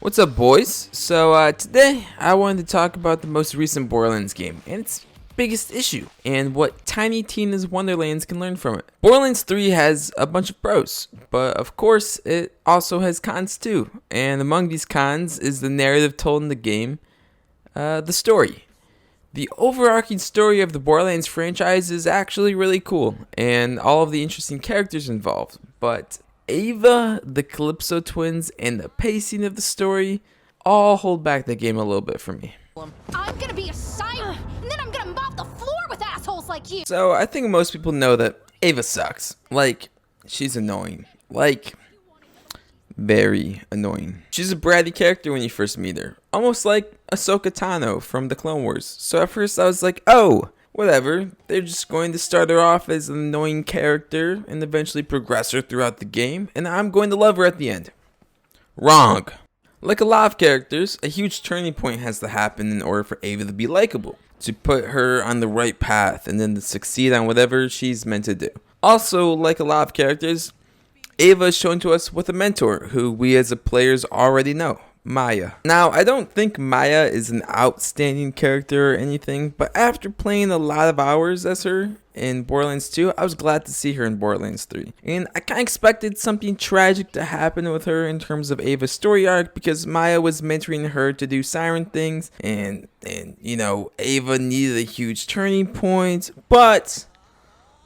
What's up, boys? Today I wanted to talk about the most recent Borderlands game and its biggest issue and what Tiny Tina's Wonderlands can learn from it. Borderlands 3 has a bunch of pros, but of course it also has cons too. And among these cons is the narrative told in the game, the story. The overarching story of the Borderlands franchise is actually really cool and all of the interesting characters involved, but Ava, the Calypso Twins, and the pacing of the story all hold back the game a little bit for me. I'm gonna be a siren, and then I'm gonna mop the floor with assholes like you. So I think most people know that Ava sucks. Like, she's annoying. Like, very annoying. She's a bratty character when you first meet her. Almost like Ahsoka Tano from the Clone Wars. So at first I was like, oh, whatever, they're just going to start her off as an annoying character and eventually progress her throughout the game, and I'm going to love her at the end. Wrong. Like a lot of characters, a huge turning point has to happen in order for Ava to be likable, to put her on the right path, and then to succeed on whatever she's meant to do. Also, like a lot of characters, Ava is shown to us with a mentor who we as players already know. Maya. Now, I don't think Maya is an outstanding character or anything, but after playing a lot of hours as her in Borderlands 2, I was glad to see her in Borderlands 3. And I kind of expected something tragic to happen with her in terms of Ava's story arc because Maya was mentoring her to do siren things and you know, Ava needed a huge turning point, but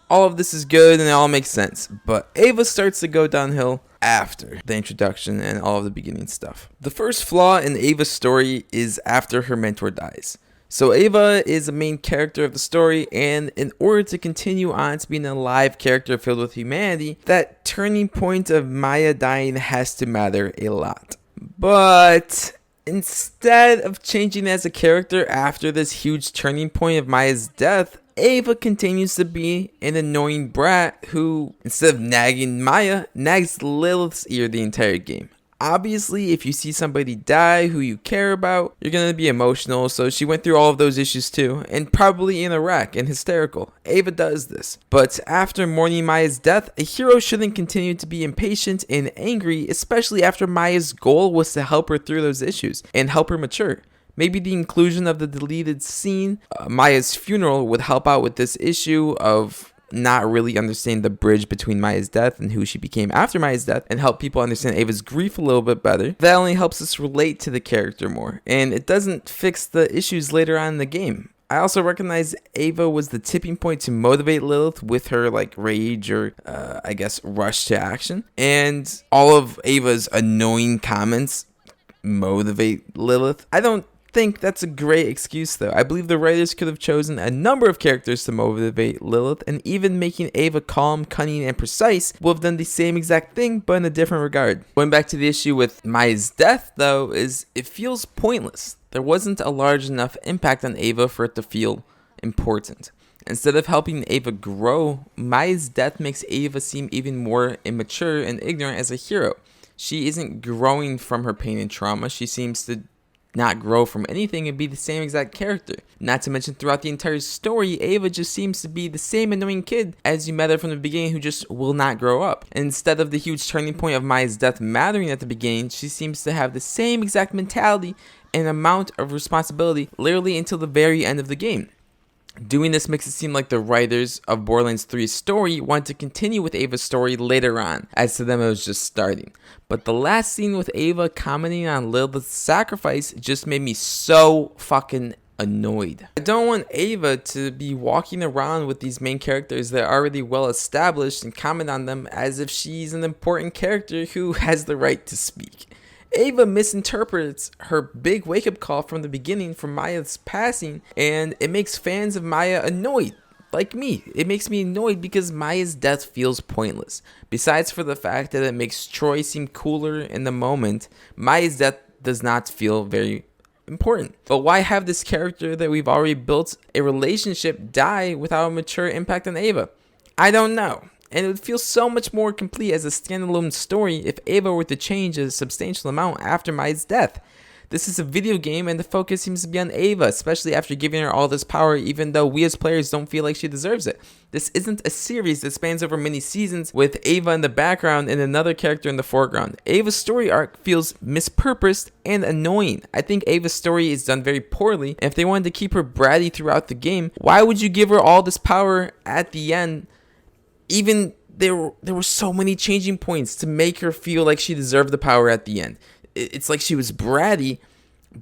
all of this is good and it all makes sense. But Ava starts to go downhill after the introduction and all of the beginning stuff. The first flaw in Ava's story is after her mentor dies. So Ava is the main character of the story, and in order to continue on to being a live character filled with humanity, that turning point of Maya dying has to matter a lot. But instead of changing as a character after this huge turning point of Maya's death, Ava continues to be an annoying brat who, instead of nagging Maya, nags Lilith's ear the entire game. Obviously, if you see somebody die who you care about, you're going to be emotional, so she went through all of those issues too, and probably in a wreck and hysterical. Ava does this. But after mourning Maya's death, a hero shouldn't continue to be impatient and angry, especially after Maya's goal was to help her through those issues and help her mature. Maybe the inclusion of the deleted scene, Maya's funeral, would help out with this issue of not really understanding the bridge between Maya's death and who she became after Maya's death, and help people understand Ava's grief a little bit better. That only helps us relate to the character more, and it doesn't fix the issues later on in the game. I also recognize Ava was the tipping point to motivate Lilith with her like rage or I guess rush to action, and all of Ava's annoying comments motivate Lilith. I don't think that's a great excuse though. I believe the writers could have chosen a number of characters to motivate Lilith, and even making Ava calm, cunning, and precise would have done the same exact thing but in a different regard. Going back to the issue with Maya's death though, is it feels pointless. There wasn't a large enough impact on Ava for it to feel important. Instead of helping Ava grow, Maya's death makes Ava seem even more immature and ignorant as a hero. She isn't growing from her pain and trauma. She seems to not grow from anything and be the same exact character. Not to mention throughout the entire story, Ava just seems to be the same annoying kid as you met her from the beginning who just will not grow up. And instead of the huge turning point of Maya's death mattering at the beginning, she seems to have the same exact mentality and amount of responsibility literally until the very end of the game. Doing this makes it seem like the writers of Borderlands 3's story want to continue with Ava's story later on, as to them it was just starting. But the last scene with Ava commenting on Lilith's sacrifice just made me so fucking annoyed. I don't want Ava to be walking around with these main characters that are already well established and comment on them as if she's an important character who has the right to speak. Ava misinterprets her big wake-up call from the beginning from Maya's passing, and it makes fans of Maya annoyed. Like me, it makes me annoyed because Maya's death feels pointless. Besides for the fact that it makes Troy seem cooler in the moment, Maya's death does not feel very important. But why have this character that we've already built a relationship die without a mature impact on Ava? I don't know. And it would feel so much more complete as a standalone story if Ava were to change a substantial amount after Maya's death. This is a video game and the focus seems to be on Ava, especially after giving her all this power even though we as players don't feel like she deserves it. This isn't a series that spans over many seasons with Ava in the background and another character in the foreground. Ava's story arc feels mispurposed and annoying. I think Ava's story is done very poorly, and if they wanted to keep her bratty throughout the game, why would you give her all this power at the end? Even there were so many changing points to make her feel like she deserved the power at the end. It's like she was bratty,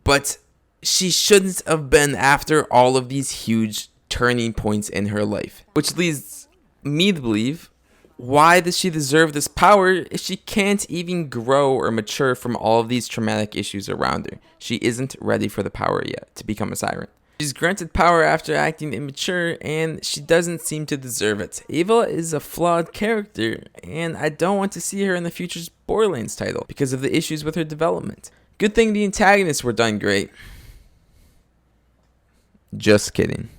but she shouldn't have been after all of these huge turning points in her life. Which leads me to believe, why does she deserve this power if she can't even grow or mature from all of these traumatic issues around her? She isn't ready for the power yet to become a siren. She's granted power after acting immature, and she doesn't seem to deserve it. Ava is a flawed character, and I don't want to see her in the future's Borderlands title because of the issues with her development. Good thing the antagonists were done great. Just kidding.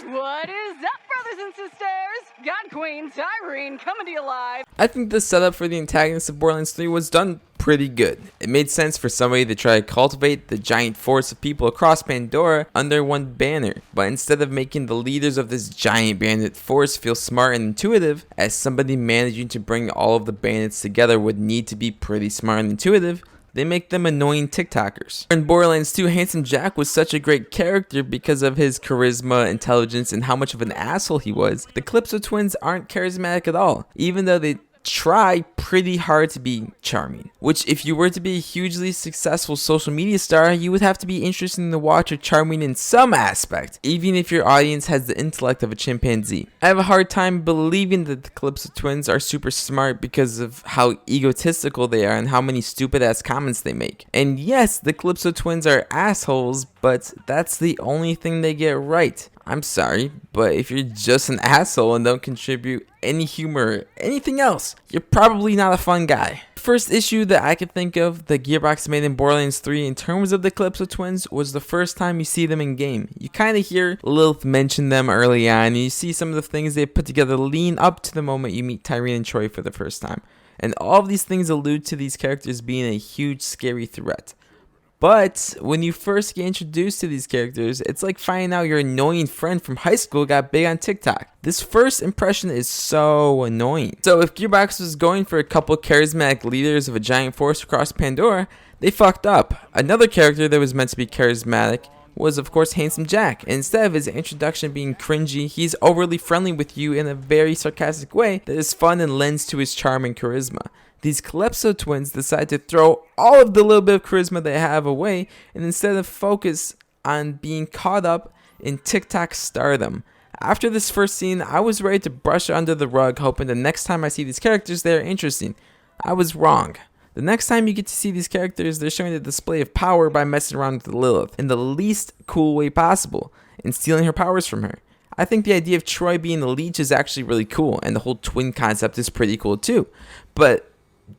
What is up, brothers and sisters? God Queen Tyreen coming to you live. I think the setup for the antagonists of Borderlands 3 was done pretty good. It made sense for somebody to try to cultivate the giant force of people across Pandora under one banner, but instead of making the leaders of this giant bandit force feel smart and intuitive, as somebody managing to bring all of the bandits together would need to be pretty smart and intuitive, they make them annoying TikTokers. In Borderlands 2, Handsome Jack was such a great character because of his charisma, intelligence, and how much of an asshole he was. The Calypso Twins aren't charismatic at all, even though they try pretty hard to be charming. Which, if you were to be a hugely successful social media star, you would have to be interesting to watch or charming in some aspect, even if your audience has the intellect of a chimpanzee. I have a hard time believing that the Calypso Twins are super smart because of how egotistical they are and how many stupid ass comments they make. And yes, the Calypso Twins are assholes, but that's the only thing they get right. I'm sorry, but if you're just an asshole and don't contribute any humor or anything else, you're probably not a fun guy. First issue that I could think of that Gearbox made in Borderlands 3 in terms of the Calypso Twins was the first time you see them in game. You kind of hear Lilith mention them early on, and you see some of the things they put together lean up to the moment you meet Tyreen and Troy for the first time. And all of these things allude to these characters being a huge scary threat. But when you first get introduced to these characters, it's like finding out your annoying friend from high school got big on TikTok. This first impression is so annoying. So if Gearbox was going for a couple charismatic leaders of a giant force across Pandora, they fucked up. Another character that was meant to be charismatic was of course Handsome Jack. And instead of his introduction being cringy, he's overly friendly with you in a very sarcastic way that is fun and lends to his charm and charisma. These Calypso Twins decide to throw all of the little bit of charisma they have away and instead of focus on being caught up in TikTok stardom. After this first scene, I was ready to brush it under the rug, hoping the next time I see these characters, they're interesting. I was wrong. The next time you get to see these characters, they're showing the display of power by messing around with Lilith in the least cool way possible and stealing her powers from her. I think the idea of Troy being the leech is actually really cool, and the whole twin concept is pretty cool too. But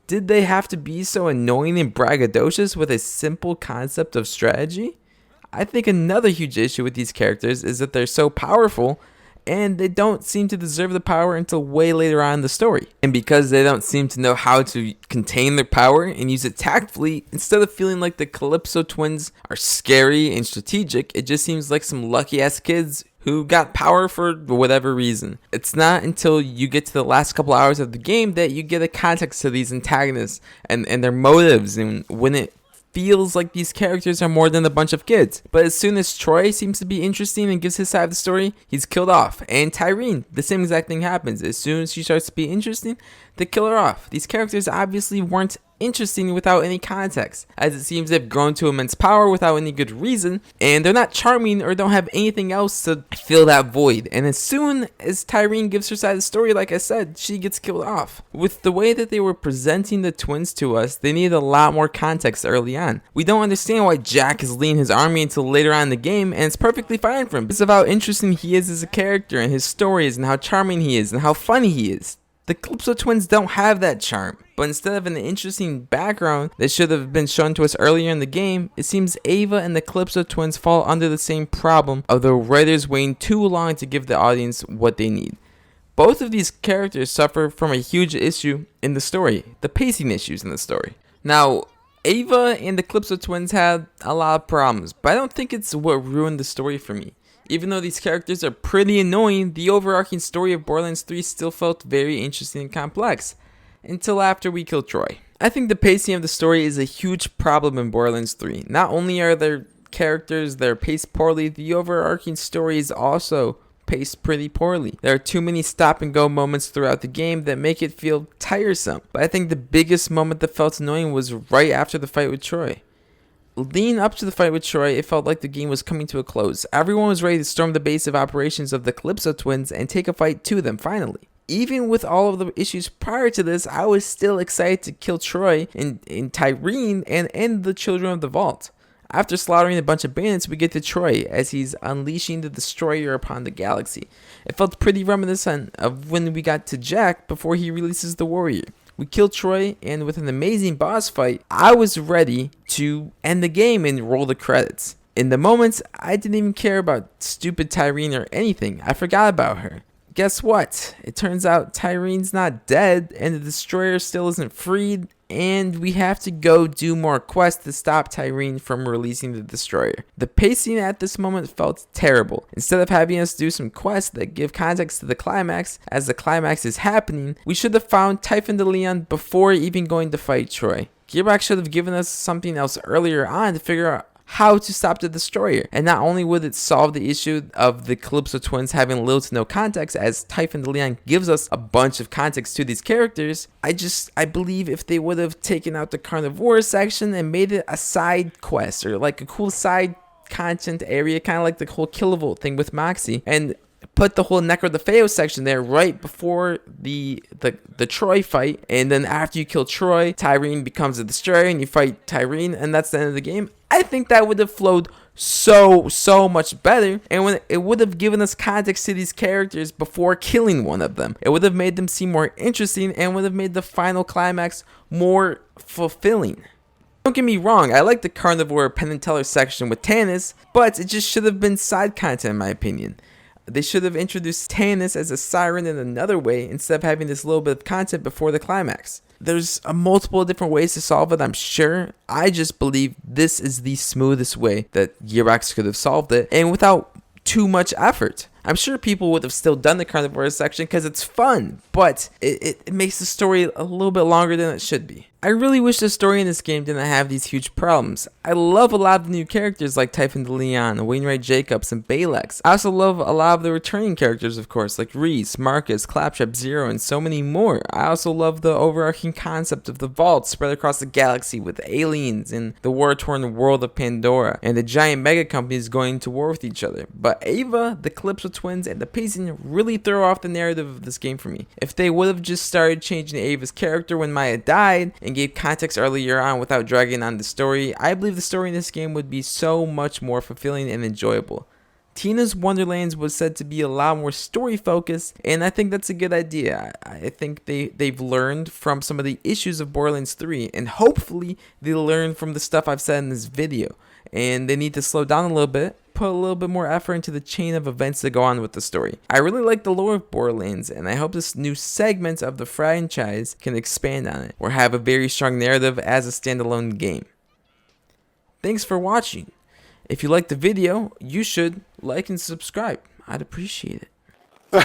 did they have to be so annoying and braggadocious with a simple concept of strategy? I think another huge issue with these characters is that they're so powerful and they don't seem to deserve the power until way later on in the story. And because they don't seem to know how to contain their power and use it tactfully, instead of feeling like the Calypso Twins are scary and strategic, it just seems like some lucky ass kids who got power for whatever reason. It's not until you get to the last couple hours of the game that you get a context to these antagonists and their motives, and when it feels like these characters are more than a bunch of kids. But as soon as Troy seems to be interesting and gives his side of the story, he's killed off. And Tyreen, the same exact thing happens. As soon as she starts to be interesting, they kill her off. These characters obviously weren't interesting without any context, as it seems they've grown to immense power without any good reason, and they're not charming or don't have anything else to fill that void. And as soon as Tyreen gives her side of the story, like I said, she gets killed off. With the way that they were presenting the twins to us, they needed a lot more context early on. We don't understand why Jack is leading his army until later on in the game, and it's perfectly fine for him. It's about how interesting he is as a character and his stories and how charming he is and how funny he is. The Calypso Twins don't have that charm, but instead of an interesting background that should have been shown to us earlier in the game, it seems Ava and the Calypso Twins fall under the same problem of the writers waiting too long to give the audience what they need. Both of these characters suffer from a huge issue in the story, the pacing issues in the story. Now, Ava and the Calypso Twins had a lot of problems, but I don't think it's what ruined the story for me. Even though these characters are pretty annoying, the overarching story of Borderlands 3 still felt very interesting and complex, until after we killed Troy. I think the pacing of the story is a huge problem in Borderlands 3. Not only are there characters that are paced poorly, the overarching story is also paced pretty poorly. There are too many stop and go moments throughout the game that make it feel tiresome. But I think the biggest moment that felt annoying was right after the fight with Troy. Leading up to the fight with Troy, it felt like the game was coming to a close. Everyone was ready to storm the base of operations of the Calypso Twins and take a fight to them finally. Even with all of the issues prior to this, I was still excited to kill Troy and Tyreen and end the Children of the Vault. After slaughtering a bunch of bandits, we get to Troy as he's unleashing the Destroyer upon the galaxy. It felt pretty reminiscent of when we got to Jack before he releases the Warrior. We killed Troy, and with an amazing boss fight, I was ready to end the game and roll the credits. In the moments, I didn't even care about stupid Tyreen or anything. I forgot about her. Guess what? It turns out Tyreen's not dead, and the Destroyer still isn't freed, and we have to go do more quests to stop Tyreen from releasing the Destroyer. The pacing at this moment felt terrible. Instead of having us do some quests that give context to the climax, as the climax is happening, we should have found Typhon de Leon before even going to fight Troy. Gearbox should have given us something else earlier on to figure out how to stop the Destroyer. And not only would it solve the issue of the Calypso Twins having little to no context, as Typhon de Leon gives us a bunch of context to these characters, I believe if they would have taken out the Carnivore section and made it a side quest or like a cool side content area, kind of like the whole Kilovolt thing with Moxie, and put the whole Necro de Feo section there right before the Troy fight, and then after you kill Troy, Tyreen becomes a Destroyer and you fight Tyreen, and that's the end of the game. I think that would have flowed so much better, and when it would have given us context to these characters before killing one of them. It would have made them seem more interesting and would have made the final climax more fulfilling. Don't get me wrong, I like the Carnivore Penn and Teller section with Tannis, but it just should have been side content in my opinion. They should have introduced Tannis as a siren in another way instead of having this little bit of content before the climax. There's multiple different ways to solve it, I'm sure. I just believe this is the smoothest way that Gearbox could have solved it, and without too much effort. I'm sure people would have still done the Carnivore section because it's fun, but it makes the story a little bit longer than it should be. I really wish the story in this game didn't have these huge problems. I love a lot of the new characters like Typhon de Leon, Wainwright Jacobs, and Balex. I also love a lot of the returning characters, of course, like Reese, Marcus, Claptrap, Zero, and so many more. I also love the overarching concept of the vault spread across the galaxy with aliens in the war-torn world of Pandora, and the giant mega companies going to war with each other. But Ava, the Calypso Twins, and the pacing really throw off the narrative of this game for me. If they would have just started changing Ava's character when Maya died, and gave context earlier on without dragging on the story, I believe the story in this game would be so much more fulfilling and enjoyable. Tina's Wonderlands was said to be a lot more story focused, and I think that's a good idea. I think they've learned from some of the issues of Borderlands 3, and hopefully they learn from the stuff I've said in this video. And they need to slow down a little bit, put a little bit more effort into the chain of events that go on with the story. I really like the lore of Borderlands, and I hope this new segment of the franchise can expand on it, or have a very strong narrative as a standalone game. Thanks for watching. If you liked the video, you should like and subscribe. I'd appreciate it.